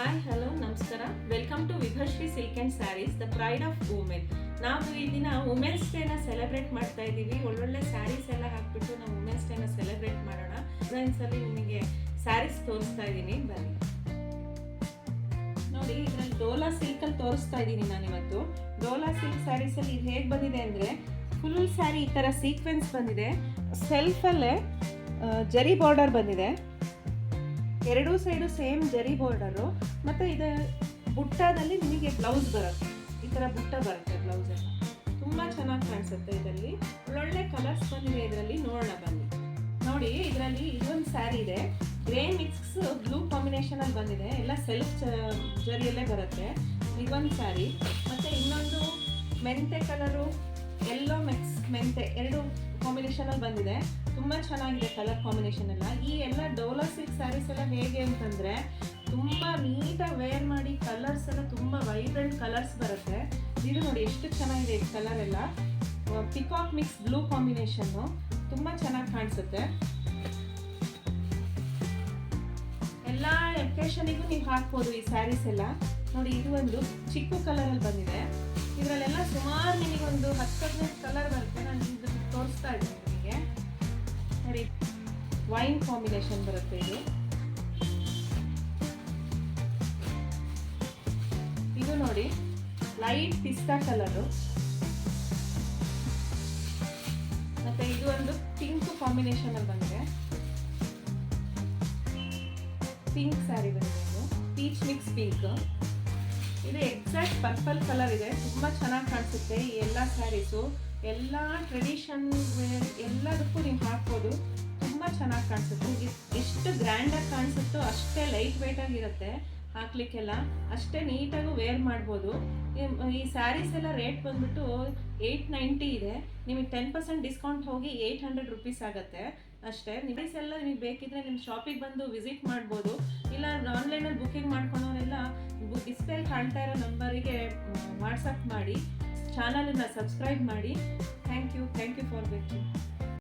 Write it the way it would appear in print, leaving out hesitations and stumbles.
Hi hello ನಮಸ್ಕಾರ. Welcome to Vibhashree silk and sarees, the pride of women. ನಾವು ಈ ದಿನ ವುಮೆನ್ಸ್ ಡೇನ ಸೆಲೆಬ್ರೇಟ್ ಮಾಡ್ತಾ ಇದ್ದೀವಿ. ಒಳ್ಳೊಳ್ಳೆ ಸ್ಯಾರೀಸ್ ಎಲ್ಲ ಹಾಕ್ಬಿಟ್ಟು ನಾವು ವುಮೆನ್ಸ್ ಡೇನ ಸೆಲೆಬ್ರೇಟ್ ಮಾಡೋಣ. ಡಿಸೈನ್ಸಲ್ಲಿ ನಿಮಗೆ ಸ್ಯಾರೀಸ್ ತೋರಿಸ್ತಾ ಇದ್ದೀನಿ, ಬನ್ನಿ ನೋಡಿ. ಇದರಲ್ಲಿ ಡೋಲಾ ಸಿಲ್ಕಲ್ಲಿ ತೋರಿಸ್ತಾ ಇದ್ದೀನಿ ನಾನು ಇವತ್ತು. ಡೋಲಾ ಸಿಲ್ಕ್ ಸ್ಯಾರೀಸಲ್ಲಿ ಇದು ಹೇಗೆ ಬಂದಿದೆ ಅಂದರೆ, ಫುಲ್ ಸ್ಯಾರಿ ಈ ಥರ ಸೀಕ್ವೆನ್ಸ್ ಬಂದಿದೆ, ಸೆಲ್ಫಲ್ಲೇ ಜರಿ ಬಾರ್ಡರ್ ಬಂದಿದೆ, ಎರಡೂ ಸೈಡು ಸೇಮ್ ಜರಿ ಬಾರ್ಡರು, ಮತ್ತು ಇದು ಬುಟ್ಟದಲ್ಲಿ ನಿಮಗೆ ಬ್ಲೌಸ್ ಬರುತ್ತೆ. ಈ ಥರ ಬುಟ್ಟ ಬರುತ್ತೆ ಬ್ಲೌಸೆಲ್ಲ, ತುಂಬ ಚೆನ್ನಾಗಿ ಕಾಣಿಸುತ್ತೆ. ಇದರಲ್ಲಿ ಒಳ್ಳೊಳ್ಳೆ ಕಲರ್ಸ್ ಬಂದಿದೆ. ಇದರಲ್ಲಿ ನೋಡೋಣ ಬನ್ನಿ. ನೋಡಿ, ಇದರಲ್ಲಿ ಇದೊಂದು ಸ್ಯಾರಿ ಇದೆ, ಗ್ರೇ ಮಿಕ್ಸ್ ಬ್ಲೂ ಕಾಂಬಿನೇಷನಲ್ಲಿ ಬಂದಿದೆ, ಎಲ್ಲ ಸೆಲ್ಫ್ ಜರಿಯಲ್ಲೇ ಬರುತ್ತೆ. ಇದೊಂದು ಸ್ಯಾರಿ, ಮತ್ತು ಇನ್ನೊಂದು ಮೆಂತೆ ಕಲರು, ಎಲ್ಲೋ ಮಿಕ್ಸ್ ಮೆಂತೆ ಎರಡು ಕಾಂಬಿನೇಷನಲ್ಲಿ ಬಂದಿದೆ. ತುಂಬ ಚೆನ್ನಾಗಿದೆ ಕಲರ್ ಕಾಂಬಿನೇಷನ್ ಎಲ್ಲ. ಈ ಎಲ್ಲ ಡೋಲಾ ಸಿಲ್ಕ್ ಸ್ಯಾರೀಸ್ ಎಲ್ಲ ಹೇಗೆ ಅಂತಂದರೆ, ತುಂಬ ನೀಟಾಗಿ ವೇರ್ ಮಾಡಿ ಕಲರ್ಸ್ ಎಲ್ಲ ತುಂಬ ವೈಬ್ರೆಂಟ್ ಕಲರ್ಸ್ ಬರುತ್ತೆ. ಇದು ನೋಡಿ ಎಷ್ಟು ಚೆನ್ನಾಗಿದೆ ಈ ಕಲರ್ ಎಲ್ಲ. ಪಿಕಾಕ್ ಮಿಕ್ಸ್ ಬ್ಲೂ ಕಾಂಬಿನೇಷನ್ನು ತುಂಬ ಚೆನ್ನಾಗಿ ಕಾಣಿಸುತ್ತೆ. ಎಲ್ಲ ಒಕೇಶನಿಗೂ ನೀವು ಹಾಕ್ಬೋದು ಈ ಸ್ಯಾರೀಸ್ ಎಲ್ಲ. ನೋಡಿ, ಇದು ಒಂದು ಚಿಕ್ಕು ಕಲರಲ್ಲಿ ಬಂದಿದೆ. ಇದರಲ್ಲೆಲ್ಲ ಸುಮಾರು ನಿಮಗೊಂದು 10-15 ಕಲರ್ ಬರುತ್ತೆ. ನಾನು ಇದನ್ನು ತೋರಿಸ್ತಾ ಇದ್ದೀನಿ ನಿಮಗೆ. ನೋಡಿ, ವೈನ್ ಕಾಂಬಿನೇಷನ್ ಬರುತ್ತೆ ಇದು. ಇದು ನೋಡಿ ಲೈಟ್ ಪಿಸ್ತಾ ಕಲರು, ಮತ್ತೆ ಇದು ಒಂದು ಪಿಂಕ್ ಕಾಂಬಿನೇಷನ್ ಅಲ್ಲಿ ಬಂದಿದೆ. ಪಿಂಕ್ ಸ್ಯಾರಿ ಬಂದಿದೆ, ಇದು ಪೀಚ್ ಮಿಕ್ಸ್ ಪಿಂಕ್. ಇದು ಎಕ್ಸಾಕ್ಟ್ ಪರ್ಪಲ್ ಕಲರ್ ಇದೆ, ತುಂಬ ಚೆನ್ನಾಗಿ ಕಾಣಿಸುತ್ತೆ. ಈ ಎಲ್ಲ ಸ್ಯಾರೀಸು ಎಲ್ಲ ಟ್ರೆಡಿಷನ್ ವೇರ್ ಎಲ್ಲದಕ್ಕೂ ನೀವು ಹಾಕ್ಬೋದು, ತುಂಬ ಚೆನ್ನಾಗಿ ಕಾಣಿಸುತ್ತೆ. ಎಷ್ಟು ಗ್ರ್ಯಾಂಡಾಗಿ ಕಾಣಿಸುತ್ತೋ ಅಷ್ಟೇ ಲೈಟ್ ವೆಯ್ಟಾಗಿರುತ್ತೆ, ಹಾಕ್ಲಿಕ್ಕೆಲ್ಲ ಅಷ್ಟೇ ನೀಟಾಗೂ ವೇರ್ ಮಾಡ್ಬೋದು. ಈ ಸ್ಯಾರೀಸ್ ಎಲ್ಲ ರೇಟ್ ಬಂದ್ಬಿಟ್ಟು 890 ಇದೆ. ನಿಮಗೆ 10% ಡಿಸ್ಕೌಂಟ್ ಹೋಗಿ 800 ರುಪೀಸ್ ಆಗುತ್ತೆ ಅಷ್ಟೇ. ಸ್ಯಾರೀಸ್ ಎಲ್ಲ ನಿಮಗೆ ಬೇಕಿದ್ರೆ ನಿಮ್ಮ ಶಾಪಿಗೆ ಬಂದು ವಿಸಿಟ್ ಮಾಡ್ಬೋದು. ಇಲ್ಲ ಆನ್ಲೈನಲ್ಲಿ ಬುಕ್ಕಿಂಗ್ ಮಾಡ್ಕೊಳೋರೆಲ್ಲ ಡಿಸ್ಪ್ಲೇ ಕಾಣ್ತಾ ಇರೋ ನಂಬರಿಗೆ ವಾಟ್ಸಪ್ ಮಾಡಿ, ಚಾನಲನ್ನು ಸಬ್ಸ್ಕ್ರೈಬ್ ಮಾಡಿ. Thank you for watching.